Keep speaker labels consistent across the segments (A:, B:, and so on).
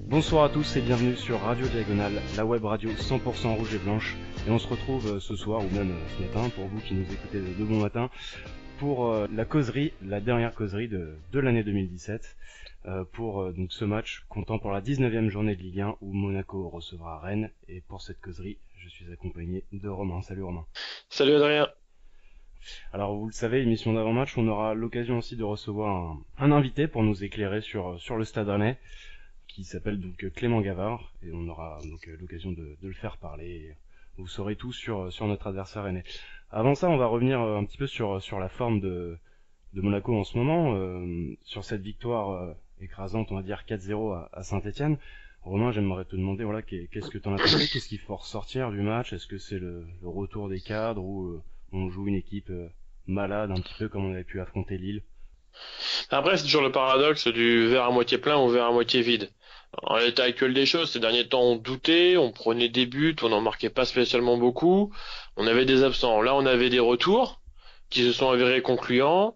A: Bonsoir à tous et bienvenue sur Radio Diagonale, la web radio 100% rouge et blanche. Et on se retrouve ce soir ou même ce matin, pour vous qui nous écoutez de bon matin, pour la causerie, la dernière causerie de l'année 2017. Pour donc ce match comptant pour la 19e journée de Ligue 1 où Monaco recevra Rennes. Et pour cette causerie, je suis accompagné de Romain. Salut Romain.
B: Salut Adrien.
A: Alors vous le savez, émission d'avant-match, on aura l'occasion aussi de recevoir un invité pour nous éclairer sur le Stade Rennais, qui s'appelle donc Clément Gavard, et on aura donc l'occasion de le faire parler. Et vous saurez tout sur notre adversaire rennais. Avant ça, on va revenir un petit peu sur la forme de Monaco en ce moment, sur cette victoire écrasante, on va dire 4-0 à Saint-Etienne. Romain, j'aimerais te demander, voilà, qu'est-ce que t'en as pensé, qu'est-ce qu'il faut ressortir du match? Est-ce que c'est le retour des cadres ou on joue une équipe malade, un petit peu comme on avait pu affronter Lille?
B: Après, c'est toujours le paradoxe du verre à moitié plein ou verre à moitié vide. En l'état actuel des choses, ces derniers temps, on doutait, on prenait des buts, on n'en marquait pas spécialement beaucoup, on avait des absents. Là, on avait des retours qui se sont avérés concluants,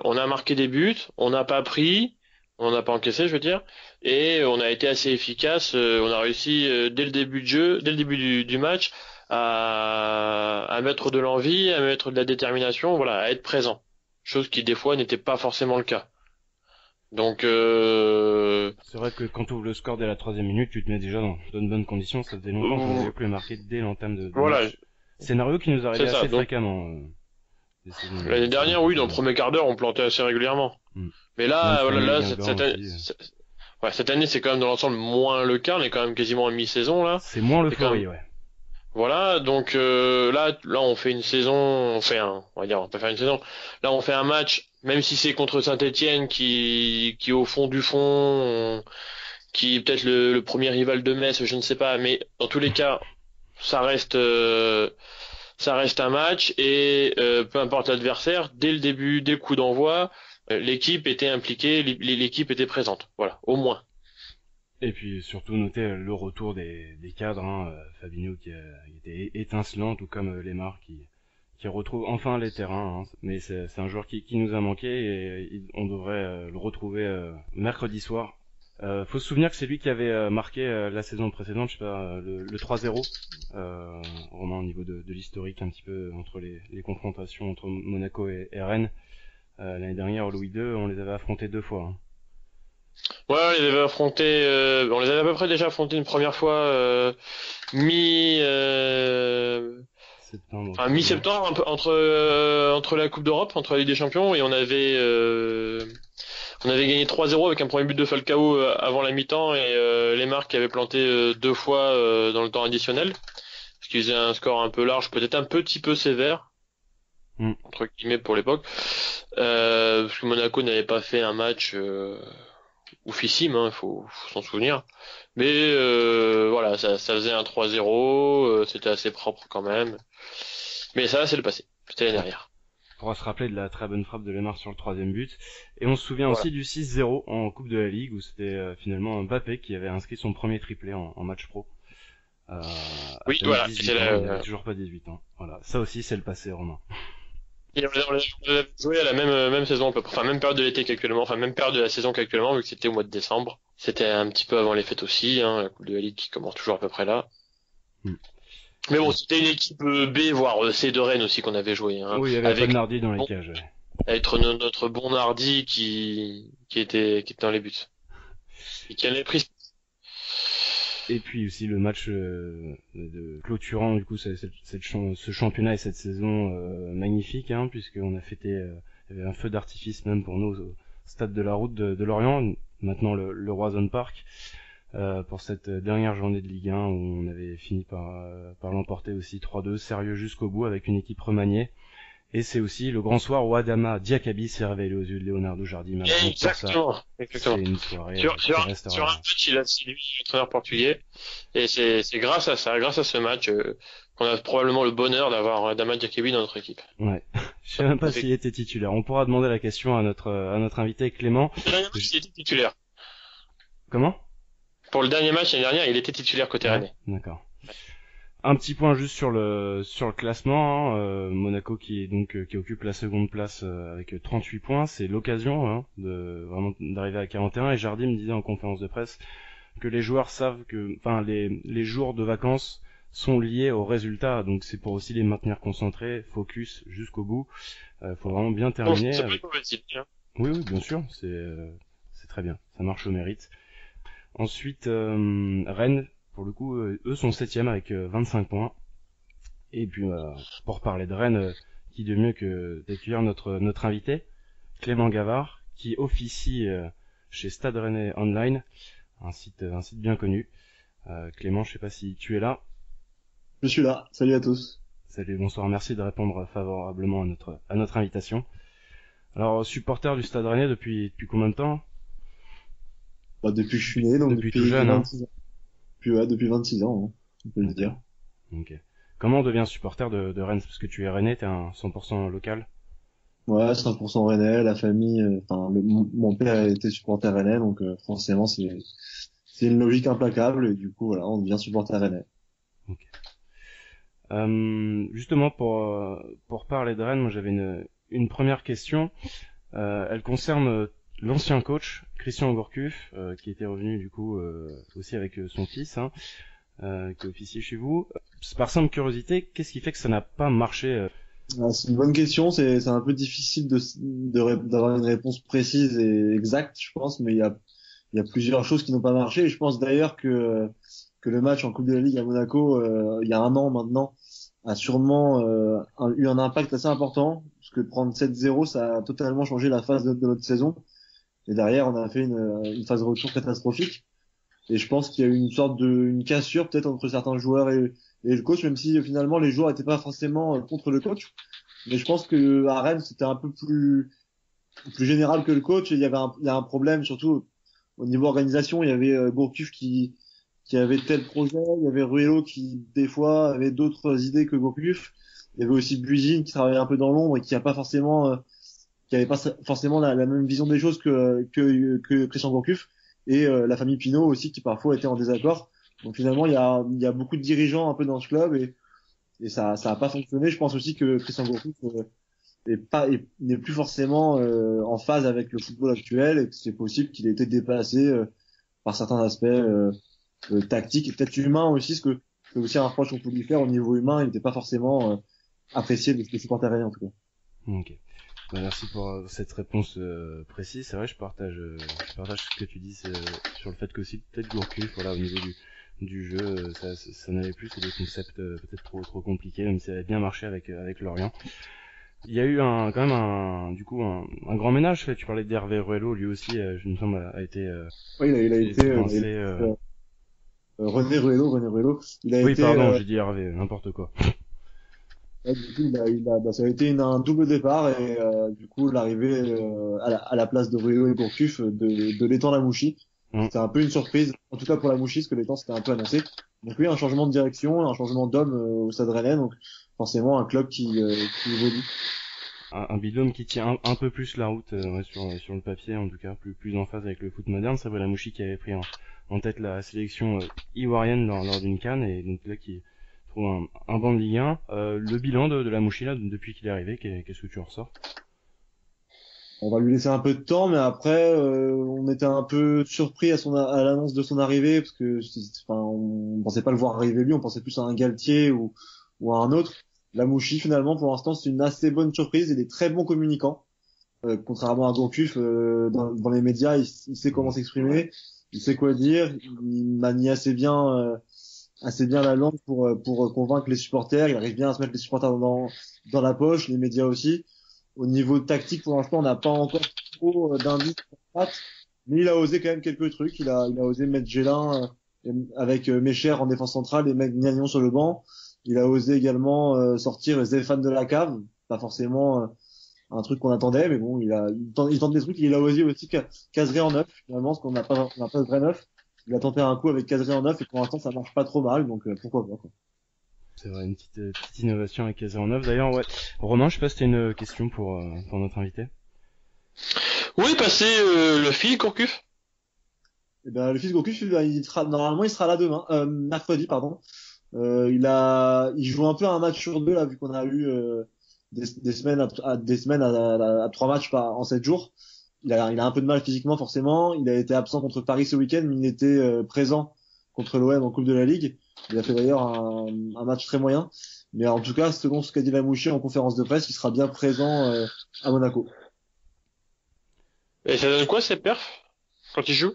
B: on a marqué des buts, on n'a pas pris, on n'a pas encaissé, je veux dire, et on a été assez efficace, on a réussi dès le début de jeu, dès le début du match, à mettre de l'envie, à mettre de la détermination, voilà, à être présent. Chose qui, des fois, n'était pas forcément le cas. Donc,
A: c'est vrai que quand tu ouvres le score dès la 3e minute, tu te mets déjà dans de bonnes conditions. Ça faisait longtemps qu'on n'avait plus marqué dès l'entame de
B: voilà.
A: match. Scénario qui nous arrivait assez fréquemment.
B: L'année dernière, oui, dans le premier quart d'heure, on plantait assez régulièrement. Mais là, voilà, cette année, c'est quand même dans l'ensemble moins le cas. On est quand même quasiment à mi-saison, là.
A: C'est moins l'euphorie, ouais.
B: Voilà, donc là on fait une saison, on va pas faire une saison. Là on fait un match, même si c'est contre Saint-Etienne qui au fond du fond, qui est peut-être le premier rival de Metz, je ne sais pas, mais dans tous les cas, ça reste un match et peu importe l'adversaire, dès le début, dès le coup d'envoi, l'équipe était impliquée, l'équipe était présente. Voilà, au moins.
A: Et puis surtout noter le retour des cadres, Fabinho qui était étincelant, tout comme Lemar qui retrouve enfin les terrains, mais c'est un joueur qui nous a manqué et on devrait le retrouver mercredi soir. Faut se souvenir que c'est lui qui avait marqué la saison précédente, je sais pas, le 3-0, Romain, au niveau de l'historique un petit peu entre les confrontations entre Monaco et Rennes. L'année dernière au Louis II, on les avait affrontés 2 fois.
B: Ouais, on les avait affrontés, on les avait à peu près déjà affrontés une première fois mi-septembre, un peu entre la Coupe d'Europe, entre la Ligue des Champions, et on avait gagné 3-0 avec un premier but de Falcao avant la mi-temps et Lemar qui avait planté 2 fois dans le temps additionnel, ce qui faisait un score un peu large, peut-être un petit peu sévère. Entre guillemets pour l'époque, parce que Monaco n'avait pas fait un match oufissime, il faut s'en souvenir. Mais voilà, ça faisait un 3-0, c'était assez propre quand même. Mais ça, c'est le passé. C'était l'année dernière.
A: On pourra se rappeler de la très bonne frappe de Lemar sur le 3e but. Et on se souvient aussi du 6-0 en Coupe de la Ligue, où c'était finalement Mbappé qui avait inscrit son premier triplé en match pro.
B: Oui, voilà.
A: Il avait toujours pas 18 ans. Voilà, ça aussi c'est le passé, Romain.
B: Et on a joué à la même saison, enfin même période de l'été qu'actuellement, enfin même période de la saison qu'actuellement, vu que c'était au mois de décembre. C'était un petit peu avant les fêtes aussi, la Coupe de la Ligue qui commence toujours à peu près là. Mais bon, c'était une équipe B, voire C de Rennes aussi qu'on avait joué.
A: Oui, il y avait avec Nardi dans les cages.
B: Être notre bon Nardi qui était dans les buts. Et qui en avait pris.
A: Et puis aussi le match de clôturant du coup ce championnat et cette saison magnifique, puisqu'on a fêté, il y avait un feu d'artifice même pour nous au stade de la Route de Lorient, maintenant le Roison Park, pour cette dernière journée de Ligue 1 où on avait fini par l'emporter aussi 3-2, sérieux jusqu'au bout avec une équipe remaniée. Et c'est aussi le grand soir où Adama Diakabi s'est révélé aux yeux de Leonardo Jardim.
B: Exactement.
A: C'est une soirée
B: sur un match, il a séduit l'entraîneur portugais. Et c'est grâce à ça, grâce à ce match, qu'on a probablement le bonheur d'avoir Adama Diakabi dans notre équipe.
A: Ouais. Je sais même pas s'il était titulaire. On pourra demander la question à notre invité Clément.
B: Le dernier match, il était titulaire.
A: Comment?
B: Pour le dernier match l'année dernière, il était titulaire côté Rennais.
A: D'accord. Un petit point juste sur le classement, hein. Monaco qui occupe la seconde place avec 38 points, c'est l'occasion, hein, de vraiment d'arriver à 41. Et Jardim me disait en conférence de presse que les joueurs savent que, enfin, les jours de vacances sont liés aux résultats, donc c'est pour aussi les maintenir concentrés, focus jusqu'au bout. Faut vraiment bien terminer.
B: C'est pas une mauvaise idée, hein.
A: Oui, oui, bien sûr, c'est très bien, ça marche au mérite. Ensuite, Rennes, pour le coup, eux sont septième avec 25 points. Et puis, pour parler de Rennes, qui de mieux que d'accueillir notre invité, Clément Gavard, qui officie chez Stade Rennais Online, un site bien connu. Clément, je sais pas si tu es là.
C: Je suis là. Salut à tous.
A: Salut, bonsoir, merci de répondre favorablement à notre invitation. Alors, supporter du Stade Rennais depuis combien de temps?
C: Bah, depuis que je suis né, donc
A: depuis tout jeune,
C: 26 ans. Depuis 26 ans, hein, on peut le dire.
A: Ok. Comment on devient supporter de Rennes? Parce que tu es Rennais, t'es un 100% local.
C: Ouais, 100% Rennais, la famille, mon père était supporter Rennais, donc forcément c'est une logique implacable, et du coup voilà, on devient supporter Rennais.
A: Ok. Justement pour parler de Rennes, moi j'avais une première question. Elle concerne l'ancien coach Christian Gourcuff, qui était revenu du coup aussi avec son fils, hein, qui officie chez vous. Par simple curiosité, qu'est-ce qui fait que ça n'a pas marché?
C: C'est une bonne question, c'est un peu difficile d'avoir une réponse précise et exacte, je pense, mais il y a plusieurs choses qui n'ont pas marché, et je pense d'ailleurs que le match en Coupe de la Ligue à Monaco, il y a un an maintenant, a sûrement eu un impact assez important, parce que prendre 7-0, ça a totalement changé la phase de notre saison. Et derrière, on a fait une phase de retour catastrophique. Et je pense qu'il y a eu une cassure peut-être entre certains joueurs et le coach, même si finalement les joueurs n'étaient pas forcément contre le coach. Mais je pense que à Rennes, c'était un peu plus général que le coach. Et il y a un problème, surtout au niveau organisation. Il y avait Gourcuff qui avait tel projet. Il y avait Ruello qui, des fois, avait d'autres idées que Gourcuff. Il y avait aussi Buisine qui travaillait un peu dans l'ombre et qui avait pas forcément la même vision des choses que Christian Gourcuff. Et la famille Pinault aussi qui parfois était en désaccord. Donc finalement, il y a beaucoup de dirigeants un peu dans ce club et ça a pas fonctionné. Je pense aussi que Christian Gourcuff n'est plus forcément en phase avec le football actuel et que c'est possible qu'il ait été dépassé par certains aspects tactiques et peut-être humains aussi, ce que c'est aussi un reproche qu'on peut lui faire au niveau humain. Il n'était pas forcément apprécié des supporters rennais en tout cas.
A: Ok. Bah, merci pour cette réponse précise. C'est vrai, je partage ce que tu dis sur le fait qu'aussi peut-être Gourcuff, voilà, au niveau du jeu, ça n'allait plus, c'est des concepts peut-être trop compliqués, même si ça avait bien marché avec Lorient. Il y a eu quand même un grand ménage fait. Tu parlais d'Hervé Ruello, lui aussi, je me semble, a été
C: Oui, il a été René Ruello. Il a
A: oui,
C: été
A: pardon, j'ai dit Hervé, n'importe quoi.
C: ouais, du coup, ça a été un double départ et du coup l'arrivée à la place de Ruello et Gourcuff de l'étang Lamouchi. C'était un peu une surprise, en tout cas pour Lamouchi, parce que l'étang c'était un peu annoncé. Donc oui, un changement de direction, un changement d'homme au Stade Rennais, donc forcément un club qui évolue.
A: Un binôme qui tient un peu plus la route ouais, sur le papier, en tout cas plus en phase avec le foot moderne. C'est Lamouchi qui avait pris en tête la sélection ivoirienne lors d'une CAN, et donc là qui trouve un banc de Ligue 1. Le bilan de Lamouchi là depuis qu'il est arrivé, qu'est-ce que tu en ressors?
C: On va lui laisser un peu de temps, mais après, on était un peu surpris à l'annonce de son arrivée, parce que, enfin, on pensait pas le voir arriver lui, on pensait plus à un Galtier ou à un autre. Lamouchi, finalement, pour l'instant, c'est une assez bonne surprise. Il est très bon communicant, contrairement à Gourcuff, dans les médias, il sait comment s'exprimer, il sait quoi dire, il manie assez bien la langue pour convaincre les supporters. Il arrive bien à se mettre les supporters dans la poche, les médias aussi. Au niveau tactique, pour l'instant, on n'a pas encore trop d'indices, mais il a osé quand même quelques trucs. Il a osé mettre Gélin avec Mecher en défense centrale et mettre Gnagnon sur le banc. Il a osé également sortir Zéphane de la cave, pas forcément un truc qu'on attendait, mais bon, il tente des trucs. Il a osé aussi caserer en neuf, finalement, parce qu'on n'a pas de vrai neuf. Il a tenté un coup avec caserer en neuf et pour l'instant ça marche pas trop mal, donc pourquoi pas quoi.
A: C'est vrai, une petite innovation avec Caser en neuf. D'ailleurs, ouais. Romain, je sais pas si t'as une question pour notre invité.
B: Oui, passer le fil Gourcuff.
C: Et ben le fils Gourcuff, normalement il sera là demain, mercredi pardon. Il joue un peu un match sur deux là, vu qu'on a eu des semaines à 3 matchs en 7 jours. Il a un peu de mal physiquement forcément. Il a été absent contre Paris ce week-end, mais il était présent contre l'OM en Coupe de la Ligue. Il a fait d'ailleurs un match très moyen. Mais en tout cas, selon ce qu'a dit Lamouchi en conférence de presse, il sera bien présent à Monaco.
B: Et ça donne quoi ces perfs quand il joue?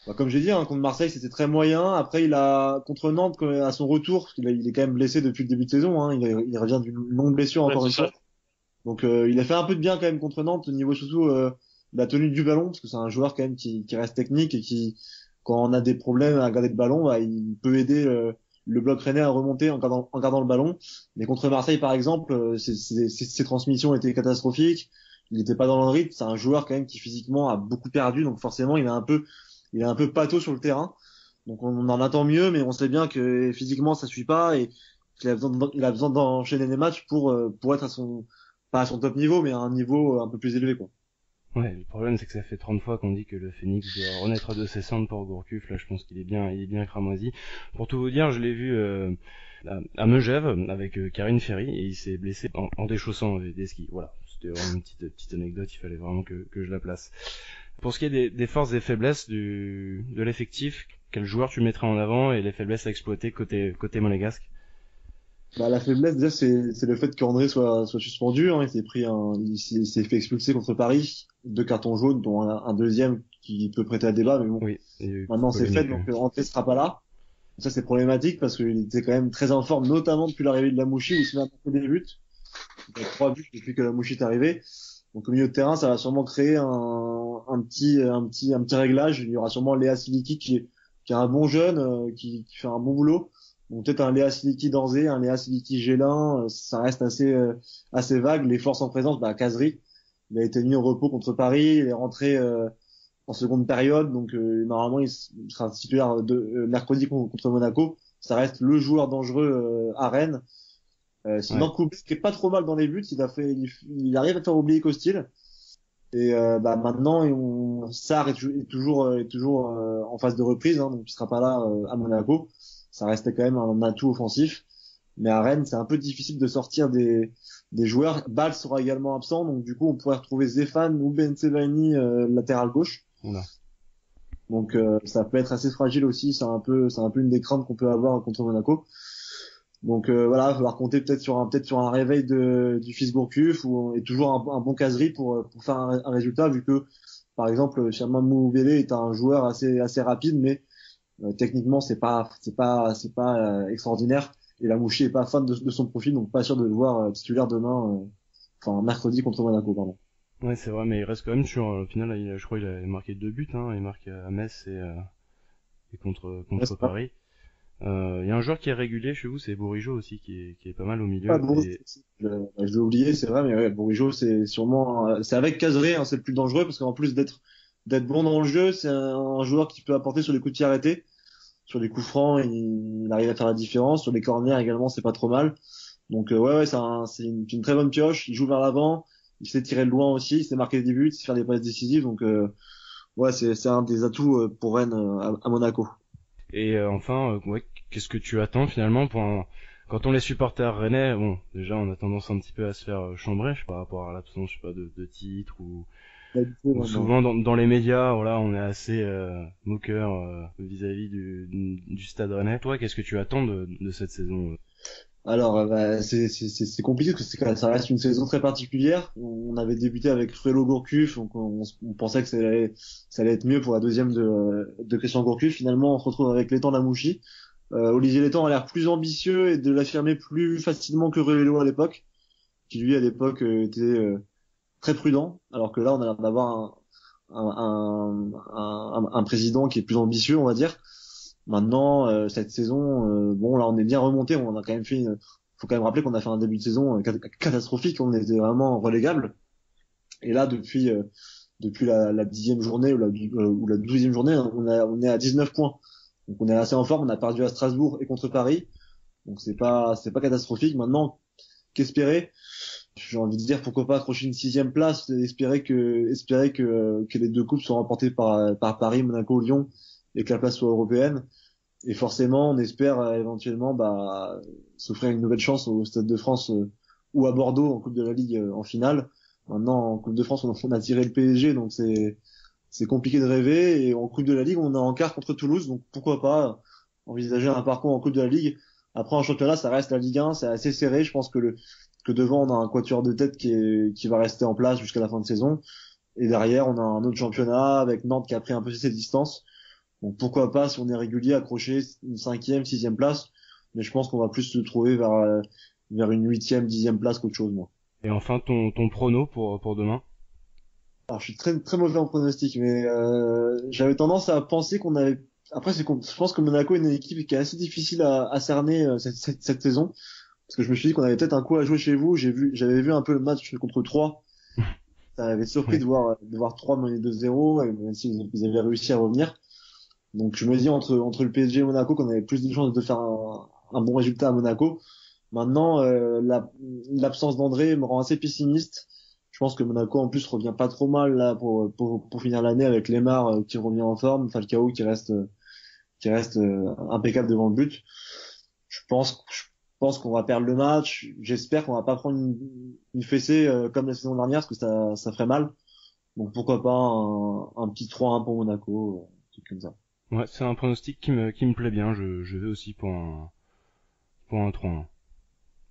C: Bah, comme j'ai dit, hein, contre Marseille, c'était très moyen. Après, contre Nantes, à son retour, parce il est quand même blessé depuis le début de saison. Hein, il revient d'une longue blessure
B: Ouais,
C: encore
B: c'est
C: une fois.
B: ça.
C: Donc, il a fait un peu de bien quand même contre Nantes, au niveau surtout la tenue du ballon, parce que c'est un joueur quand même qui reste technique et qui, quand on a des problèmes à garder le ballon, bah, il peut aider le bloc rennais à remonter en gardant le ballon. Mais contre Marseille, par exemple, ses transmissions étaient catastrophiques. Il n'était pas dans le rythme. C'est un joueur quand même qui physiquement a beaucoup perdu, donc forcément, il est un peu pâteau sur le terrain. Donc on en attend mieux, mais on sait bien que physiquement ça suit pas et qu'il a besoin d'enchaîner des matchs pour être pas à son top niveau, mais à un niveau un peu plus élevé, quoi.
A: Ouais, le problème c'est que ça fait 30 fois qu'on dit que le Phoenix doit renaître de ses cendres pour Gourcuff. Là, je pense qu'il est bien cramoisi. Pour tout vous dire, je l'ai vu à Megève avec Karine Ferry et il s'est blessé en déchaussant des skis. Voilà, c'était vraiment une petite anecdote. Il fallait vraiment que je la place. Pour ce qui est des forces et faiblesses de l'effectif, quel joueur tu mettrais en avant et les faiblesses à exploiter côté monégasque?
C: Bah, la faiblesse déjà c'est le fait qu'André soit suspendu, hein. Il s'est fait expulser contre Paris, 2 cartons jaunes, dont un deuxième qui peut prêter à débat, mais bon,
A: Oui, il y a eu
C: maintenant c'est fait,
A: polémique.
C: donc André sera pas là. Ça c'est problématique parce qu'il était quand même très en forme, notamment depuis l'arrivée de Lamouchi où il se met à marquer des buts. Il y a 3 buts depuis que Lamouchi est arrivé. Donc au milieu de terrain, ça va sûrement créer un petit réglage. Il y aura sûrement Léa Siliki qui est un bon jeune, qui fait un bon boulot. Donc peut-être un Léa Siliki d'Anzé, un Léa Siliki Gélin, ça reste assez vague. Les forces en présence, bah Kazri, il a été mis au repos contre Paris, il est rentré en seconde période, donc normalement il sera titulaire mercredi contre Monaco. Ça reste le joueur dangereux à Rennes. Sinon,
A: Ouais.
C: Koubé, qui est pas trop mal dans les buts, il arrive à faire oublier Costil. Et bah maintenant, Sarr est toujours en phase de reprise, hein, donc il sera pas là à Monaco. Ça reste quand même un atout offensif. Mais à Rennes, c'est un peu difficile de sortir des joueurs. Ball sera également absent, donc du coup, on pourrait retrouver Zéphane ou Ben Sebaini latéral gauche.
A: Oula.
C: Donc ça peut être assez fragile aussi. C'est un peu une des craintes qu'on peut avoir contre Monaco. Donc voilà, il va falloir compter peut-être sur un réveil du fils Gourcuff et toujours un bon caserie pour faire un résultat, vu que par exemple Sherman Moubélé est un joueur assez rapide, mais techniquement c'est pas extraordinaire, et Lamouchi est pas fan de son profil, donc pas sûr de le voir titulaire demain, enfin mercredi contre Monaco, pardon.
A: Ouais, c'est vrai, mais il reste quand même sur, au final, je crois qu'il a marqué 2 buts, hein. Il marque à Metz et
C: Ouais,
A: contre
C: c'est pas
A: Paris. Il y a un joueur qui est régulier chez vous, c'est Bourigeaud aussi, qui est pas mal au
C: pas
A: milieu.
C: bon,
A: Et
C: je l'ai oublié, c'est vrai, mais ouais, Bourigeaud c'est sûrement c'est avec Cazerie, hein, c'est le plus dangereux, parce qu'en plus d'être bon dans le jeu, c'est un joueur qui peut apporter sur les coups de pied arrêtés. Sur les coups francs, il arrive à faire la différence. Sur les corners également, c'est pas trop mal. Donc ouais, c'est une très bonne pioche. Il joue vers l'avant, il sait tirer de loin aussi, il sait marquer des buts, il sait faire des passes décisives. Donc ouais, c'est un des atouts pour Rennes à Monaco.
A: enfin, ouais, qu'est-ce que tu attends finalement quand on les supporters rennais, bon, déjà on a tendance un petit peu à se faire chambrer par rapport à l'absence, je sais pas, de titres
C: L'habitude,
A: ou
C: maintenant.
A: souvent dans les médias, voilà, on est assez moqueur vis-à-vis du Stade Rennais. Toi, qu'est-ce que tu attends de cette saison?
C: Alors, bah, c'est compliqué parce que ça reste une saison très particulière. On avait débuté avec Frelo Gourcuff, donc on pensait que ça allait être mieux pour la deuxième de Christian Gourcuff. Finalement, on se retrouve avec Létang Lamouchi. Olivier Létang a l'air plus ambitieux et de l'affirmer plus facilement que Révélo à l'époque, qui lui à l'époque était très prudent, alors que là on a l'air d'avoir un président qui est plus ambitieux, on va dire. Maintenant, cette saison, bon là on est bien remonté, on a quand même faut quand même rappeler qu'on a fait un début de saison catastrophique, on était vraiment relégable. Et là depuis la 10e journée ou la 12e journée, on est à 19 points. Donc on est assez en forme, on a perdu à Strasbourg et contre Paris. Donc c'est pas catastrophique. Maintenant, qu'espérer? J'ai envie de dire pourquoi pas accrocher une 6e place, espérer que les deux coupes soient remportées par Paris, Monaco, Lyon, et que la place soit européenne. Et forcément, on espère éventuellement s'offrir une nouvelle chance au Stade de France ou à Bordeaux en Coupe de la Ligue en finale. Maintenant, en Coupe de France, on a tiré le PSG, donc c'est compliqué de rêver. Et en Coupe de la Ligue, on est en quart contre Toulouse, donc pourquoi pas envisager un parcours en Coupe de la Ligue. Après, en championnat, ça reste la Ligue 1, c'est assez serré. Je pense que devant, on a un quatuor de tête qui va rester en place jusqu'à la fin de saison. Et derrière, on a un autre championnat avec Nantes qui a pris un peu ses distances. Donc pourquoi pas, si on est régulier, accrocher une 5e, 6e place. Mais je pense qu'on va plus se trouver vers une 8e, 10e place qu'autre chose, moi.
A: Et enfin, ton prono pour demain?
C: Alors je suis très très mauvais en pronostic, mais j'avais tendance à penser qu'on avait. Après, je pense que Monaco est une équipe qui est assez difficile à cerner cette saison, parce que je me suis dit qu'on avait peut-être un coup à jouer chez vous. J'avais vu un peu le match contre 3. Ça m'avait surpris
A: Ouais.
C: de voir 3 mener 2-0, même si ils avaient réussi à revenir. Donc je me dis entre le PSG et Monaco qu'on avait plus de chances de faire un bon résultat à Monaco. Maintenant, l'absence d'André me rend assez pessimiste. Je pense que Monaco en plus revient pas trop mal là pour finir l'année avec Lemar qui revient en forme, Falcao qui reste impeccable devant le but. Je pense qu'on va perdre le match. J'espère qu'on va pas prendre une fessée comme la saison dernière parce que ça ferait mal. Donc pourquoi pas un petit 3-1 pour Monaco, un truc comme ça.
A: Ouais, c'est un pronostic qui me plaît bien. Je vais aussi pour un 3-1.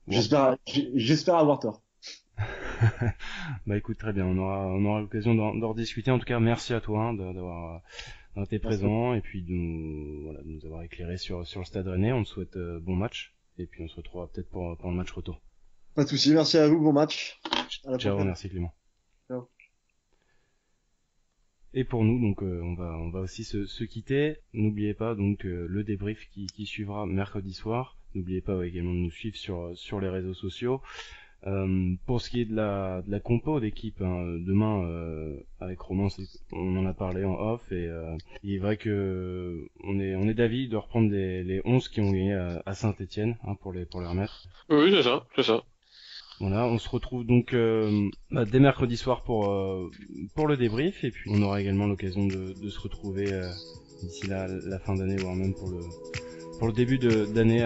A: Bon.
C: J'espère avoir tort.
A: Bah écoute, très bien, on aura l'occasion d'en rediscuter. En tout cas, merci à toi d'avoir été présent et puis de nous avoir éclairé sur le Stade Rennais. On te souhaite bon match et puis on se retrouvera peut-être pour le match retour.
C: Pas de souci, merci à vous, bon match. À la
A: Ciao,
C: prochaine.
A: merci Clément.
C: Ciao.
A: Et pour nous, donc on va aussi se quitter. N'oubliez pas donc le débrief qui suivra mercredi soir. N'oubliez pas également de nous suivre sur les réseaux sociaux. Pour ce qui est de la compo d'équipe, hein, demain avec Romain, on en a parlé en off et il est vrai que on est d'avis de reprendre les 11 qui ont gagné à Saint-Étienne, hein, pour les remettre.
B: Oui, c'est ça.
A: Voilà, on se retrouve donc dès mercredi soir pour le débrief et puis on aura également l'occasion de se retrouver d'ici la fin d'année voire même pour le début d'année